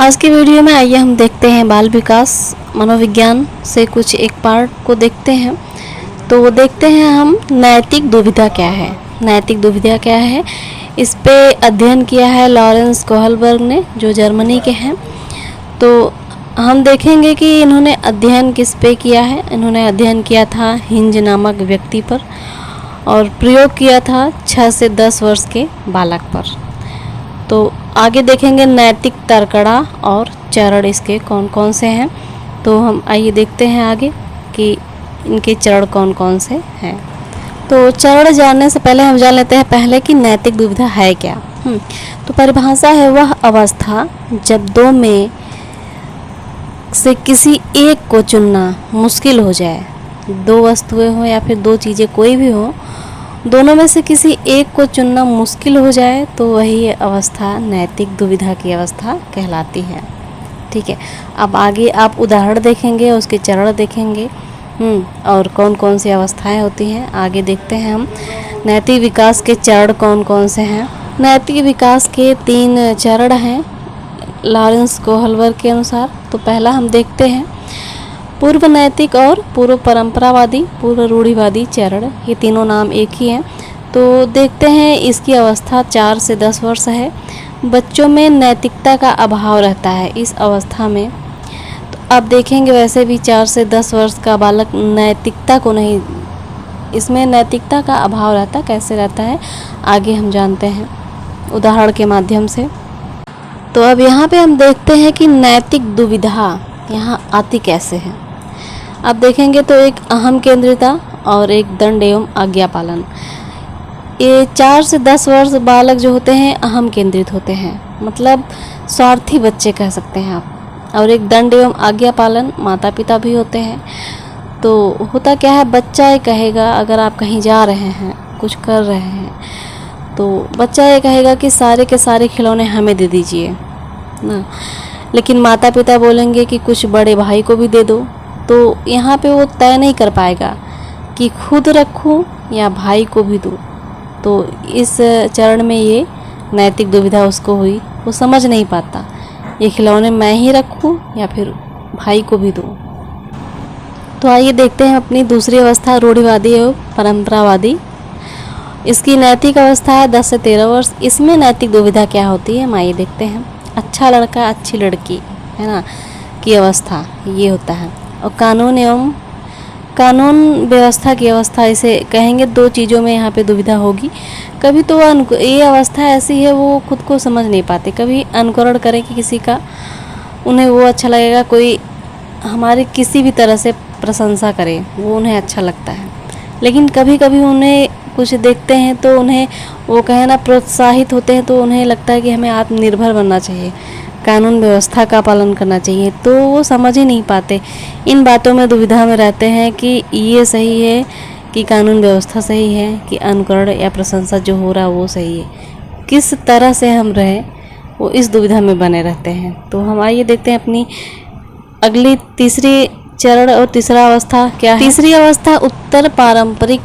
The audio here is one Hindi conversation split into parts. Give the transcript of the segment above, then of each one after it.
आज की वीडियो में आइए हम देखते हैं बाल विकास मनोविज्ञान से कुछ एक पार्ट को देखते हैं। तो वो देखते हैं हम नैतिक दुविधा क्या है। नैतिक दुविधा क्या है, इस पे अध्ययन किया है लॉरेंस कोहलबर्ग ने, जो जर्मनी के हैं। तो हम देखेंगे कि इन्होंने अध्ययन किस पे किया है। इन्होंने अध्ययन किया था हिंज नामक व्यक्ति पर और प्रयोग किया था 6 से 10 वर्ष के बालक पर। तो आगे देखेंगे नैतिक तरकड़ा और चरण इसके कौन कौन से हैं। तो हम आइए देखते हैं आगे कि इनके चरण कौन कौन से हैं। तो चरण जानने से पहले हम जान लेते हैं पहले कि नैतिक दुविधा है क्या। तो परिभाषा है वह अवस्था जब दो में से किसी एक को चुनना मुश्किल हो जाए। दो वस्तुएं हों या फिर दो चीज़ें कोई भी हो, दोनों में से किसी एक को चुनना मुश्किल हो जाए तो वही अवस्था नैतिक दुविधा की अवस्था कहलाती है। ठीक है, अब आगे आप उदाहरण देखेंगे, उसके चरण देखेंगे और कौन कौन सी अवस्थाएं होती हैं। आगे देखते हैं हम नैतिक विकास के चरण कौन कौन से हैं। नैतिक विकास के 3 चरण हैं लॉरेंस कोहलबर्ग के अनुसार। तो पहला हम देखते हैं पूर्व नैतिक और पूर्व परंपरावादी, पूर्व रूढ़िवादी चरण। ये तीनों नाम एक ही हैं। तो देखते हैं इसकी अवस्था 4 से 10 वर्ष है। बच्चों में नैतिकता का अभाव रहता है इस अवस्था में। तो अब देखेंगे वैसे भी 4 से 10 वर्ष का बालक नैतिकता को नहीं, इसमें नैतिकता का अभाव रहता, कैसे रहता है आगे हम जानते हैं उदाहरण के माध्यम से। तो अब यहाँ पे हम देखते हैं कि नैतिक दुविधा यहाँ आती कैसे है। अब देखेंगे तो एक अहम केंद्रिता और एक दंड एवं आज्ञा पालन। ये 4 से 10 वर्ष बालक जो होते हैं अहम केंद्रित होते हैं, मतलब स्वार्थी बच्चे कह सकते हैं आप। और एक दंड एवं आज्ञा पालन माता पिता भी होते हैं। तो होता क्या है, बच्चा ये कहेगा, अगर आप कहीं जा रहे हैं, कुछ कर रहे हैं, तो बच्चा ये कहेगा कि सारे के सारे खिलौने हमें दे दीजिए ना, लेकिन माता पिता बोलेंगे कि कुछ बड़े भाई को भी दे दो। तो यहाँ पे वो तय नहीं कर पाएगा कि खुद रखूँ या भाई को भी दूँ। तो इस चरण में ये नैतिक दुविधा उसको हुई, वो समझ नहीं पाता ये खिलौने मैं ही रखूँ या फिर भाई को भी दूँ। तो आइए देखते हैं अपनी दूसरी अवस्था रूढ़िवादी और परंपरावादी। इसकी नैतिक अवस्था है 10 से 13 वर्ष। इसमें नैतिक दुविधा क्या होती है हम आइए देखते हैं। अच्छा लड़का अच्छी लड़की है ना की अवस्था ये होता है। और कानून एवं कानून व्यवस्था की अवस्था इसे कहेंगे। 2 चीज़ों में यहाँ पे दुविधा होगी। कभी तो ये अवस्था ऐसी है वो खुद को समझ नहीं पाते, कभी अनुकरण करें कि किसी का, उन्हें वो अच्छा लगेगा, कोई हमारी किसी भी तरह से प्रशंसा करे वो उन्हें अच्छा लगता है। लेकिन कभी कभी उन्हें कुछ देखते हैं तो उन्हें वो कहे ना प्रोत्साहित होते हैं, तो उन्हें लगता है कि हमें आत्मनिर्भर बनना चाहिए, कानून व्यवस्था का पालन करना चाहिए। तो वो समझ ही नहीं पाते, इन बातों में दुविधा में रहते हैं कि ये सही है कि कानून व्यवस्था सही है कि अनुकरण या प्रशंसा जो हो रहा है वो सही है, किस तरह से हम रहें, वो इस दुविधा में बने रहते हैं। तो हम आइए देखते हैं अपनी अगली तीसरी चरण और तीसरा अवस्था क्या है। तीसरी अवस्था उत्तर पारंपरिक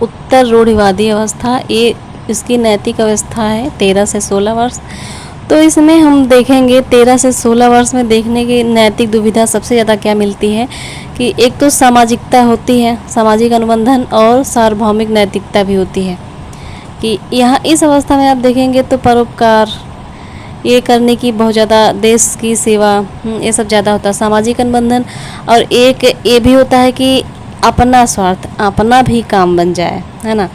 उत्तर रूढ़िवादी अवस्था। ये इसकी नैतिक अवस्था है 13 से 16 वर्ष। तो इसमें हम देखेंगे 13 से 16 वर्ष में देखने की नैतिक दुविधा सबसे ज़्यादा क्या मिलती है कि एक तो सामाजिकता होती है, सामाजिक अनुबंधन, और सार्वभौमिक नैतिकता भी होती है। कि यहाँ इस अवस्था में आप देखेंगे तो परोपकार ये करने की बहुत ज़्यादा, देश की सेवा, ये सब ज़्यादा होता है, सामाजिक अनुबंधन। और एक ये भी होता है कि अपना स्वार्थ, अपना भी काम बन जाए, है ना।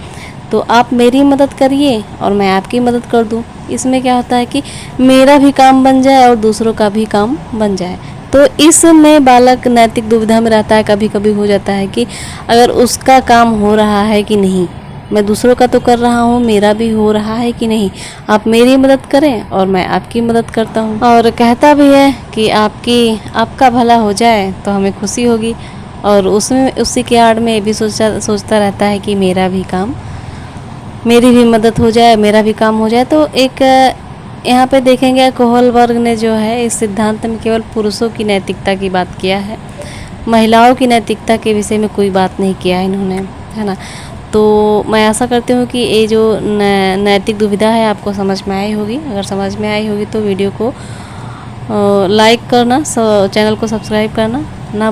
तो आप मेरी मदद करिए और मैं आपकी मदद कर दूं। इसमें क्या होता है कि मेरा भी काम बन जाए और दूसरों का भी काम बन जाए। तो इसमें बालक नैतिक दुविधा में रहता है। कभी कभी हो जाता है कि अगर उसका काम हो रहा है कि नहीं, मैं दूसरों का तो कर रहा हूँ, मेरा भी हो रहा है कि नहीं, आप मेरी मदद करें और मैं आपकी मदद करता हूँ। और कहता भी है कि आपका भला हो जाए तो हमें खुशी होगी, और उसमें उसी के आड़ में भी सोचता रहता है कि मेरा भी काम, मेरी भी मदद हो जाए, मेरा भी काम हो जाए। तो एक यहाँ पे देखेंगे कोहलबर्ग ने जो है इस सिद्धांत में केवल पुरुषों की नैतिकता की बात किया है, महिलाओं की नैतिकता के विषय में कोई बात नहीं किया है इन्होंने, है ना। तो मैं आशा करती हूँ कि ये जो नैतिक दुविधा है आपको समझ में आई होगी। अगर समझ में आई होगी तो वीडियो को लाइक करना, चैनल को सब्सक्राइब करना ना